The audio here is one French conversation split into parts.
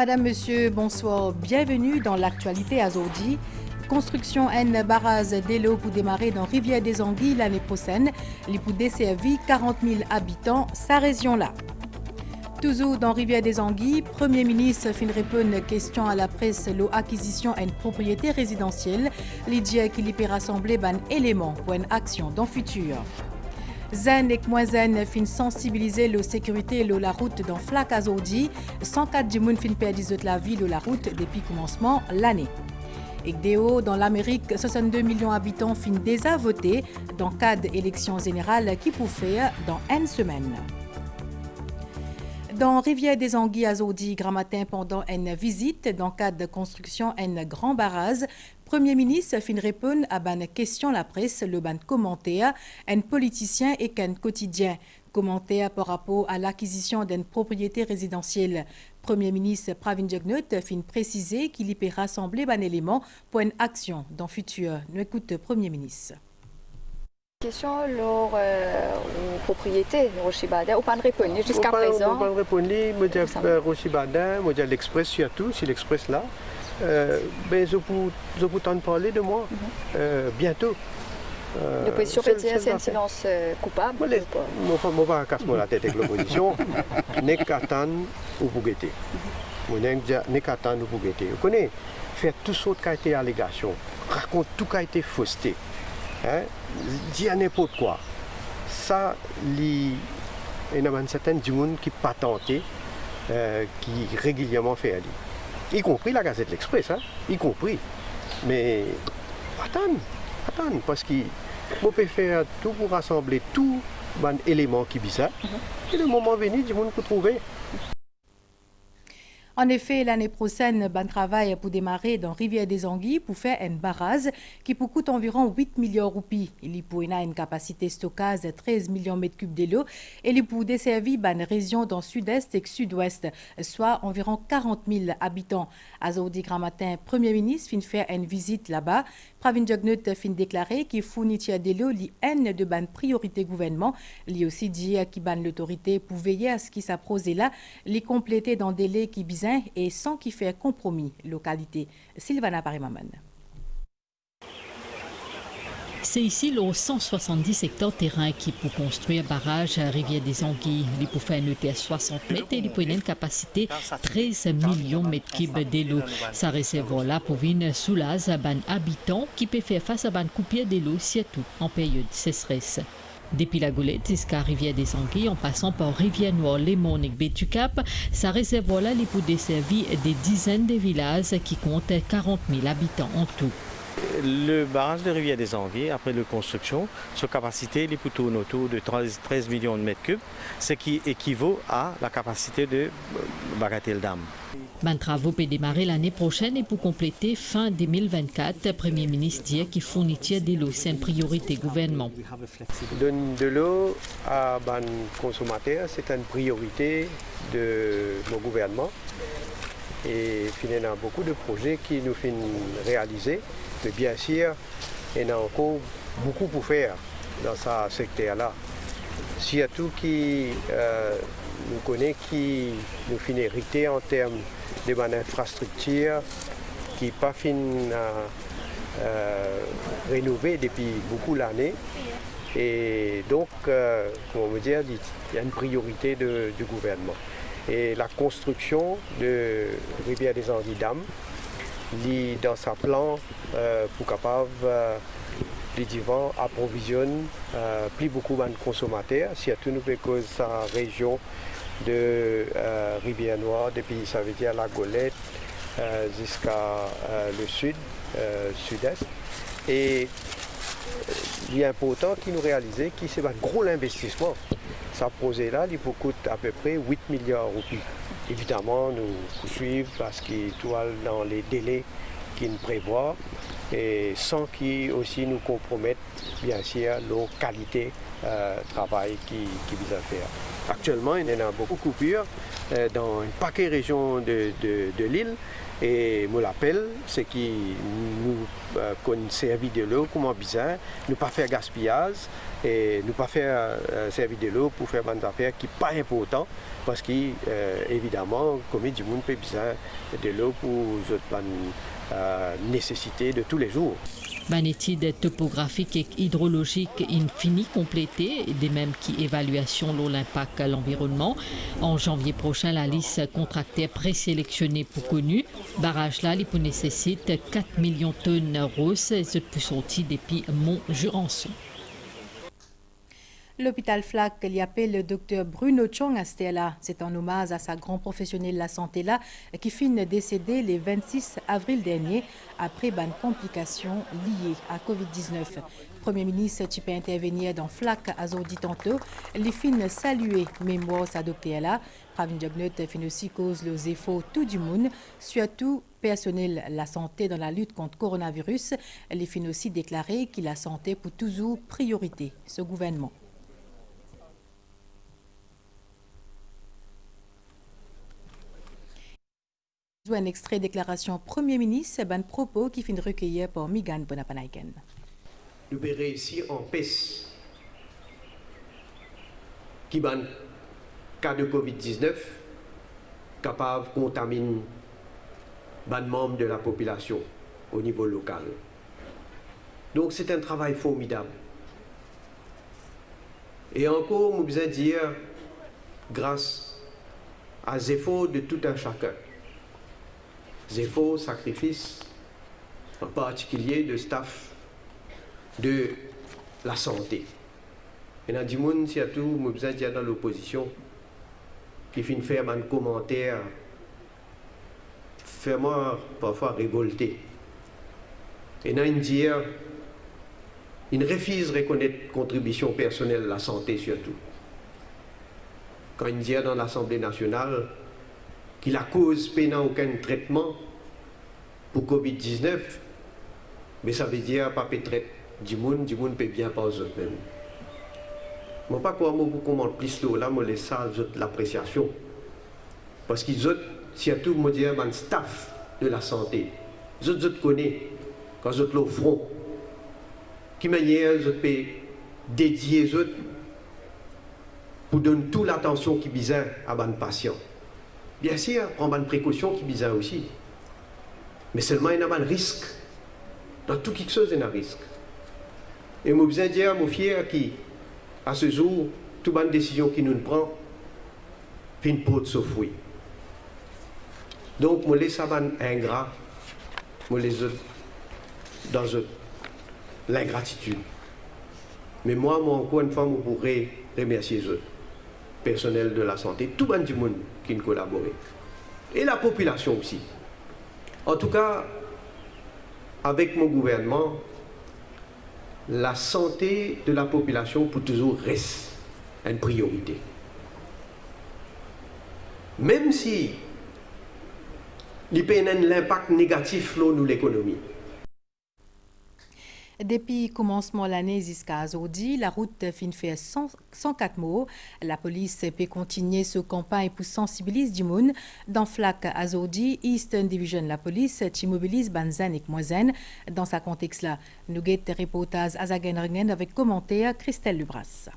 Madame, Monsieur, bonsoir. Bienvenue dans l'actualité à Zordi. Construction en barrage d'eau pour démarrer dans Rivière des Anguilles l'année prochaine. Il pour desservir 40 000 habitants, sa région-là. Toujours dans Rivière des Anguilles, Premier ministre fin répondre question à la presse l'acquisition d'une propriété résidentielle. L'idée qu'il peut rassembler un élément pour une action dans le futur. Zen et Moisen fin sensibiliser la sécurité de la route dans Flac Azordi. 104 du monde fin perdu la vie de la route depuis commencement l'année. Et dans l'Amérique, 62 millions d'habitants fin déjà voté dans le cadre d'élections générales qui pour faire dans une semaine. Dans Rivière des Anguilles à Zordi, grand matin pendant une visite dans le cadre de construction d'un grand barrage, Premier ministre fin répondre à une question la presse, le ban commentaire, un politicien et qu'un quotidien. Commentaire par rapport à l'acquisition d'une propriété résidentielle. Premier ministre Pravin Jugnauth fin préciser qu'il y peut rassembler un élément pour une action dans le futur. Nous écoutons Premier ministre. Question leur propriété Rochibada, ou pas de répondre jusqu'à présent. Pas de répondre, moi j'ai Rochibada, moi j'ai l'Express surtout, si l'Express là. Ben je peux t'en parler de moi bientôt. L'opposition peut dire c'est un silence coupable. Moi je vais casser la tête avec l'opposition. N'est qu'attendre ou pour guetter. Moi n'est qu'attendre ou pour guetter. Vous connaissez, faire tout ce qui a été allégation, raconte tout ce qui a été fausseté. Dire n'importe quoi. Ça, il y a certains du monde qui patenté, qui régulièrement fait y compris la Gazette L'Express, y compris. Mais attends, parce qu'il peut faire tout pour rassembler tous les éléments qui bizarres. Et le moment venu, du monde peut trouver. En effet, l'année prochaine, un travail pour démarrer dans Rivière des Anguilles pour faire un barrage qui peut coûter environ 8 millions de roupies. Il y a une capacité de stockage de 13 millions de mètres cubes d'eau et il peut desservir une région dans le sud-est et le sud-ouest, soit environ 40 000 habitants. À Zordi grand matin, Premier ministre fin faire une visite là-bas. Pravin Jugnauth fin déclarer qu'il fournit de l'eau une de ban priorité gouvernement. Il aussi dit qu'il ban l'autorité pour veiller à ce qui s'approse là, les compléter dans des délai qui bizarre et sans qu'il fait compromis localité. Sylvana Parimaman. C'est ici les 170 hectares de terrain qui pour construire un barrage à Rivière des Anguilles. Il peut faire une à 60 mètres et il peut avoir une capacité de 13 millions de mètres cubes d'eau. Ça réservoir là pour venir soulager les habitants qui peut faire face à une coupure de l'eau, surtout en période de sécheresse. Depuis la Golette jusqu'à Rivière des Anguilles, en passant par Rivière-Noire, Lémon et Bétucap, ça réservoir là les pour desservir des dizaines de villages qui comptent 40 000 habitants en tout. Le barrage de Rivière des Anguilles, après la construction, sa capacité est plutôt autour de 13 millions de mètres cubes, ce qui équivaut à la capacité de Bagatelle-Dam. Les travaux peuvent démarrer l'année prochaine et pour compléter fin 2024, le Premier ministre dit qu'il fournit de l'eau, c'est une priorité gouvernement. Donner de l'eau à les consommateurs, c'est une priorité de mon gouvernement. Et il y a beaucoup de projets qui nous finissent réaliser. Mais bien sûr, il y a encore beaucoup pour faire dans ce secteur-là. Surtout qui nous connaît, qui nous finit hérité en termes d'infrastructures, qui n'est pas fini rénové depuis beaucoup d'années. Et donc, comment me dire, il y a une priorité du gouvernement. Et la construction de Rivière des Anguilles Dam, dans sa plan pour capable les divans approvisionne plus beaucoup de consommateurs, surtout nous cause sa région de Rivière-Noire, depuis ça veut dire la Golette jusqu'à le sud, sud-est. Et il est important qu'il nous réalise que c'est un gros investissement. Ce projet-là, il coûte à peu près 8 milliards de roupies. Évidemment, nous poursuivons parce qu'il est dans les délais qu'il prévoit et sans qu'il aussi nous compromette, bien sûr, nos qualités de travail qu'il vise à faire. Actuellement, il y en a beaucoup de coupures dans un paquet de régions de l'île Et me l'appelle, c'est qui nous qu'on servi de l'eau comme bizarre, ne pas faire gaspillage et ne pas faire servir de l'eau pour faire des affaires qui pas important parce qu'évidemment, comme du monde peut besoin de l'eau pour les nécessités de tous les jours. Une étude topographique et hydrologique infinie complétée, des mêmes qui évaluation de l'impact à l'environnement. En janvier prochain, la liste contractaire présélectionnée pour connu. Barrage là, il nécessite 4 millions de tonnes roses et ce peut sortir depuis Mont-Jurançon. L'hôpital Flac y appelle le docteur Bruno Chong à Stella. C'est en hommage à sa grande professionnelle de la santé là qui finit décédé le 26 avril dernier après une complication liée à Covid-19. Premier ministre qui peut intervenir dans Flac à Zodi tantôt, les fin saluer mémoire sa docteur là. Pravin Jobnot fin aussi cause les efforts tout du monde, surtout personnel la santé dans la lutte contre le coronavirus. Les fin aussi déclaré que la santé pour toujours priorité ce gouvernement. Un extrait déclaration Premier ministre, un propos qui finit recueilli par Migan Bonapanaiken. Nous pouvons réussir en paix. Qui ban cas de Covid-19 capable de contaminer ban membres de la population au niveau local. Donc c'est un travail formidable. Et encore, nous besoin dire grâce à l'effort de tout un chacun. Efforts, sacrifices, en particulier de staff de la santé. Et dans du monde, surtout, nous besoin dire dans l'opposition, qui finit faire un commentaire, fait moi parfois révolté. Et dans dire, il refuse de reconnaître contribution personnelle à la santé surtout. Quand il dit dans l'Assemblée nationale, qui la cause pénant aucun traitement pour Covid-19, mais ça veut dire pas peut-être du monde peut bien pas aux autres même. Moi pas quoi moi pour comment plus là moi laisse ça l'appréciation parce qu'ils autres surtout moi dire un staff de la santé. Les autres connaissent quand ils au front qui manière ils peut dédier les autres pour donner toute l'attention qui besoin à un patient. Bien sûr, prendre une précaution qui est bizarre aussi. Mais seulement il y a un risque. Dans tout quelque chose, il y a un risque. Et je besoin de dire, mon fier, qui, à ce jour, toute bonne décision qui nous prend, fin pour se fruit. Donc, je laisse ça ingrat, je laisse dans l'ingratitude. Mais moi, encore une fois, je pourrais remercier eux. Personnel de la santé, tout le monde qui nous collabore. Et la population aussi. En tout cas, avec mon gouvernement, la santé de la population pour toujours reste une priorité. Même si il y a l'impact négatif sur l'économie. Depuis le commencement de l'année jusqu'à aujourd'hui, la route fin fait 104 mots. La police peut continuer sa campagne pour sensibiliser du monde. Dans Flac à aujourd'hui, Eastern Division, la police qui mobilise Banzan et Moisen. Dans ce contexte-là, nous avons reportage à Zagenringen avec commentaire Christelle Lubras.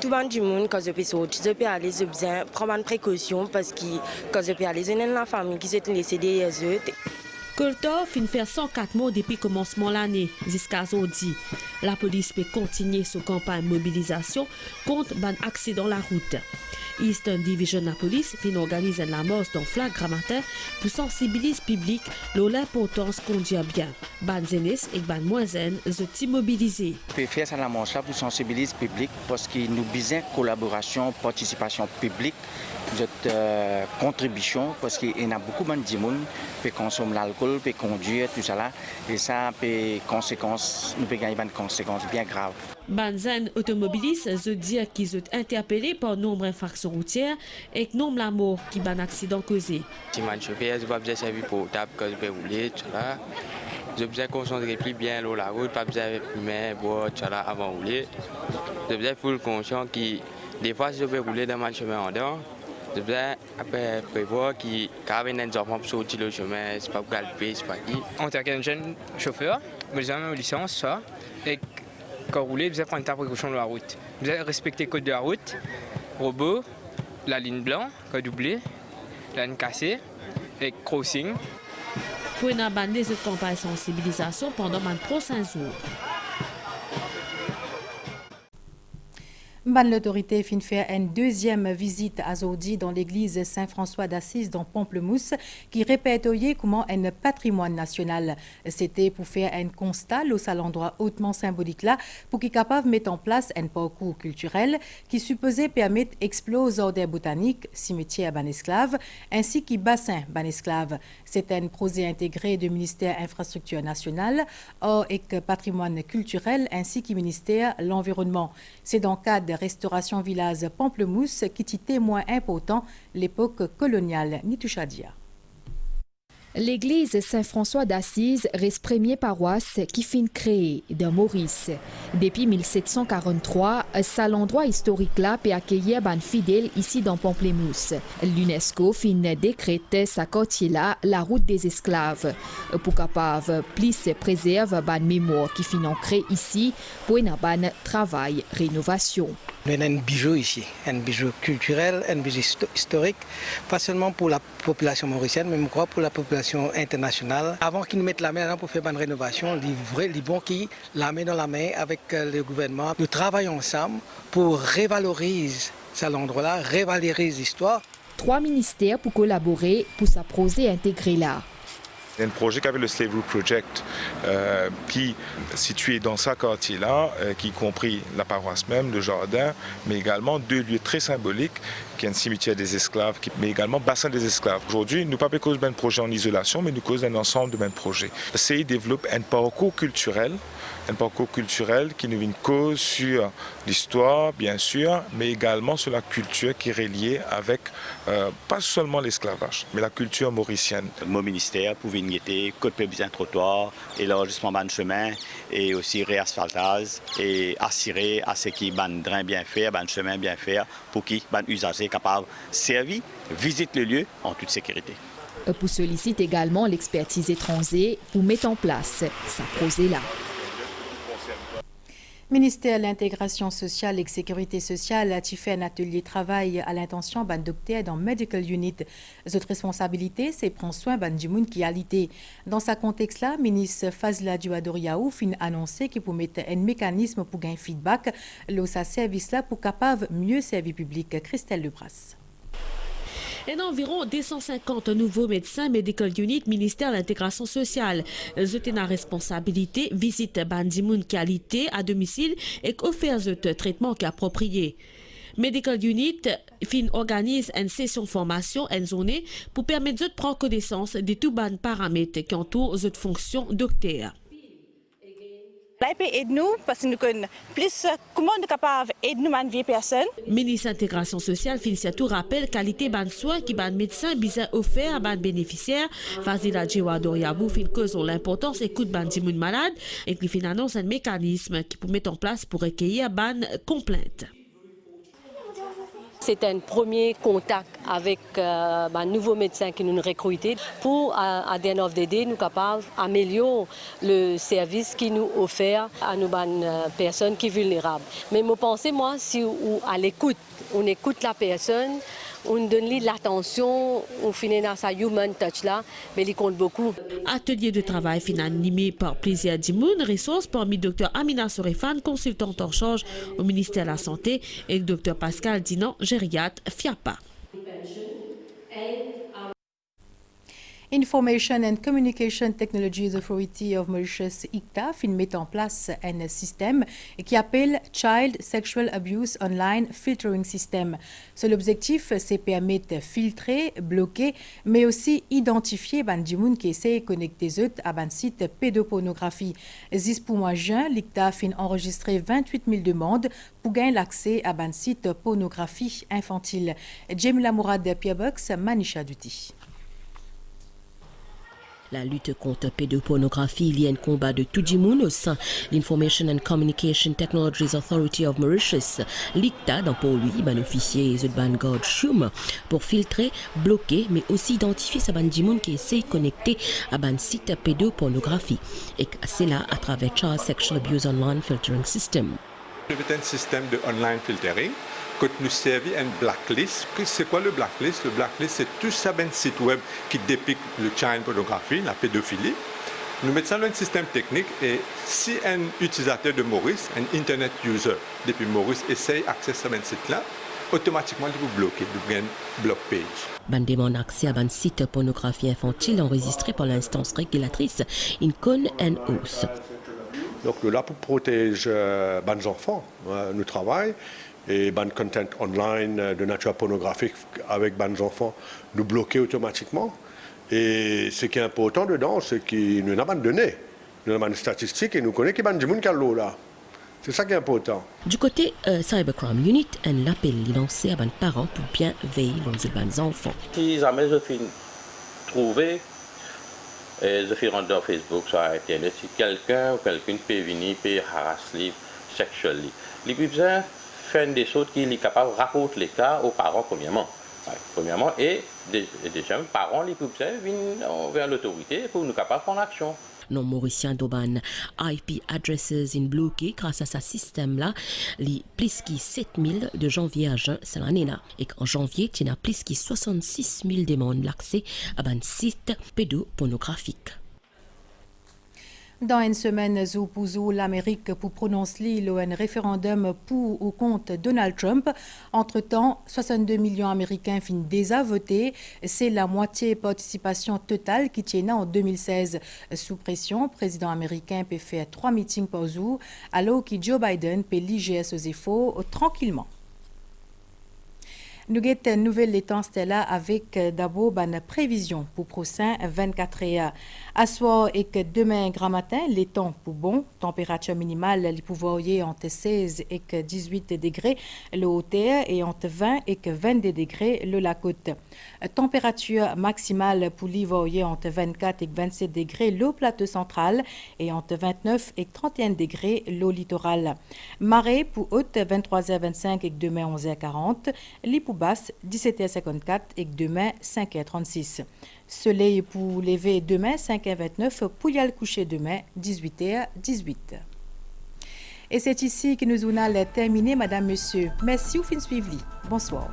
Tout le monde du monde, quand je peux sortir, je peux aller, je besoin prendre une précaution parce que quand je peux aller, je n'ai la famille qui s'est laissée des autres. Coltor fin faire 104 mois depuis le commencement de l'année jusqu'à aujourd'hui. La police peut continuer sa campagne de mobilisation contre un accident de la route. Eastern Division la police fin organise une amorce dans Flac Gramatin pour sensibiliser le public sur l'importance de conduire bien. Ban zenes et ban moisen sont immobilisés. On peut faire cette amorce pour sensibiliser le public parce que nous besoin collaboration, participation publique, notre contribution parce qu'il y a beaucoup de gens qui peuvent consommer l'alcool, peuvent conduire, tout ça là, et ça peut conséquences, nous peut gagner des conséquences bien graves. Banzan automobilistes se disent qu'ils sont interpellés par nombre d'infractions routières et nombre de morts qui ban accident causé. Si je chauffeur, je vais bien servir pour table quand je vais rouler, tout ça. Je vais concentrer plus bien sur la route, pas besoin de fumer, boire, tout ça avant de rouler. Je vais full conscient que des fois si je vais rouler dans mon chemin en dehors, Je besoin après prévoir qu'il y a des enfants pour sortir le chemin, c'est pas pour galoper, c'est pas qui. En tant qu'un jeune chauffeur, besoin de licence, ça. Et quand rouler, besoin prendre ta précaution de la route. Besoin respecter le code de la route, robot, la ligne blanche, code doublé, la ligne cassée, et crossing. Pour une abandonner cette campagne de sensibilisation pendant les prochains jours. L'autorité fin faire une deuxième visite à Zodi dans l'église Saint-François d'Assise dans Pamplemousse qui répertoriait comment un patrimoine national. C'était pour faire un constat au seul endroit hautement symbolique là pour qu'il capable de mettre en place un parcours culturel qui supposait permettre d'exploser l'ordre botanique, cimetière ban esclave ainsi que bassin ban esclave. C'est un projet intégré du ministère Infrastructure nationale et patrimoine culturel ainsi que ministère l'environnement. C'est dans le cadre de Restauration Village Pamplemousse qui était témoin important l'époque coloniale Nitouchadia. L'église Saint-François d'Assise reste première paroisse qui fin créée de Maurice. Depuis 1743, cet endroit historique là peut accueillir ban fidèles ici dans Pamplemousse. L'UNESCO fin décrète sa quartier là la route des esclaves pour capable plus préserver ban mémoire qui fin ancrée ici pour un ban travail rénovation. Il y a un bijou ici, un bijou culturel, un bijou historique, pas seulement pour la population mauricienne, mais pour la population internationale. Avant qu'ils nous mettent la main pour faire une rénovation, les bons qui la main dans la main avec le gouvernement, nous travaillons ensemble pour revaloriser cet endroit-là, revaloriser l'histoire. 3 ministères pour collaborer pour ce projet intégré là. Il y a un projet qui avait le Slave Root Project qui est situé dans ce quartier-là, qui compris la paroisse même, le jardin, mais également 2 lieux très symboliques, qui est un cimetière des esclaves, mais également bassin des esclaves. Aujourd'hui, nous ne parlons pas cause d'un projet en isolation, mais nous cause d'un ensemble de mêmes projets. Le CI développe un parcours culturel qui nous une cause sur l'histoire, bien sûr, mais également sur la culture qui est reliée avec pas seulement l'esclavage, mais la culture mauricienne. Mon ministère pouvait guetter code public trottoir, élargissement de chemin et aussi réasphaltage et assurer à ce qui ban drain bien faire, ban chemin bien faire pour qui ban usager capable servir, visite le lieu en toute sécurité. Pour solliciter également l'expertise étrangère pour mettre en place sa projet là. Ministère de l'Intégration sociale et de Sécurité sociale a fait un atelier travail à l'intention d'un docteur dans Medical Unit. Cette responsabilité, c'est prendre soin d'un monde qui a l'ité. Dans ce contexte-là, ministre Fazla Douadoriaou a annoncé qu'il pour mettre un mécanisme pour gagner feedback, ce service-là pour capable mieux servir public. Christelle Lebras. Et environ 250 nouveaux médecins Medical Unit, ministère de l'Intégration sociale. Ils ont la responsabilité, visite bandimoun qualité à domicile et offrir un traitement qui est approprié. Medical Unit organise une session de formation en zone pour permettre de prendre connaissance de tous les paramètres qui entourent cette fonction docteur. Là, peut aider nous parce que nous connaissons plus comment nous sommes capables d'aider nous vie personne. Ministre de l'Intégration sociale tout rappelle qualité ban soins qui ban médecin bien offert à ban bénéficiaire. Fazila Douadoriaou fin cause l'importance écoute ban dimoun malade et qui fin annonce un mécanisme qui peut mettre en place pour recueillir ban complainte. C'est un premier contact avec un nouveau médecin qui nous recrute pour, à the end of the day, nous capables d'améliorer le service qui nous offert à nos personnes qui sont vulnérables. Mais je pense, moi, si à l'écoute, on écoute la personne, on donne l'attention, on finit dans sa human touch là, mais il compte beaucoup. Atelier de travail animé par Plaisir Dimoun, ressources parmi Dr Amina Sorefan, consultante en charge au ministère de la Santé, et Dr Pascal Dinan, gériatre FIAPA. Information and Communication Technologies Authority of Mauritius, ICTA, met en place un système qui appelle Child Sexual Abuse Online Filtering System. L'objectif, c'est permettre de filtrer, bloquer, mais aussi identifier les gens qui essaient de connecter à un site pédopornographie. Pour mois juin, l'ICTA a enregistré 28 000 demandes pour gagner l'accès à un site pornographie infantile. Jamila Mourad Pierbox, Manisha Duty. La lutte contre la pédopornographie, il y a un combat de tout le monde au sein de l'Information and Communication Technologies Authority of Mauritius, l'ICTA, dans pour lui, un officier de Bangor Shum, pour filtrer, bloquer, mais aussi identifier ce monde qui essaie de connecter à un site pédopornographie. Et c'est là à travers Child Sexual Abuse Online Filtering System. C'est un système de online filtering que nous servons une blacklist. C'est quoi le blacklist? Le blacklist, c'est tout ça, un site web qui dépique le child pornographie, la pédophilie. Nous mettons ça dans un système technique et si un utilisateur de Maurice, un internet user depuis Maurice, essaye d'accéder à ce site-là, automatiquement, il vous bloquer, il vous block page. Ben demande accès à un site pornographie infantile enregistré par l'instance régulatrice Incon NOS. Donc nous là pour protéger les enfants, nous travaillons et les content online de nature pornographique avec les enfants nous bloquer automatiquement. Et ce qui est important dedans, c'est que nous n'avons pas de données, nous avons des statistiques et nous connaissons qu'il y a des gens qui sont là. C'est ça qui est important. Du côté Cybercrime Unit, un appel est lancé à les parents pour bien veiller les enfants. Si jamais je finis trouver, je finis rentrer dans Facebook, sur Internet, si quelqu'un ou quelqu'une peut venir, peut harasser sexuellement, il peut besoin faire des choses qu'il est capable de raconter les cas aux parents premièrement. Premièrement, et déjà, les parents, ils peuvent venir vers l'autorité pour nous capables de prendre action. Non mauricien d'Oban IP addresses in bloqué grâce à ce système-là, les plus que 7000 de janvier à juin, c'est l'année-là. Et qu'en janvier, il y a plus que 66 000 demandes l'accès à un site pédopornographique. Dans une semaine, l'Amérique pour prononcer un référendum pour ou contre Donald Trump. Entre-temps, 62 millions d'Américains finissent déjà voter. C'est la moitié participation totale qui tient en 2016. Sous pression, le président américain peut faire 3 meetings par jour, alors que Joe Biden peut l'IGS aux efforts tranquillement. Nous avons une nouvelle étancelle avec d'abord une prévision pour prochain 24 heures. À soir et que demain grand matin, les temps pour bon, température minimale, les pouvoirs entre 16 et 18 degrés, le hauteur et entre 20 et 22 degrés, le la côte. Température maximale pour l'hiver entre 24 et 27 degrés, le plateau central et entre 29 et 31 degrés, le littoral. Marée pour haute 23h25 et demain 11h40, les pour basse 17h54 et demain 5h36. Soleil pour lever demain 5h29, pour y aller coucher demain 18h18. Et c'est ici que nous allons terminer, madame, monsieur. Merci ou fin suivi. Bonsoir.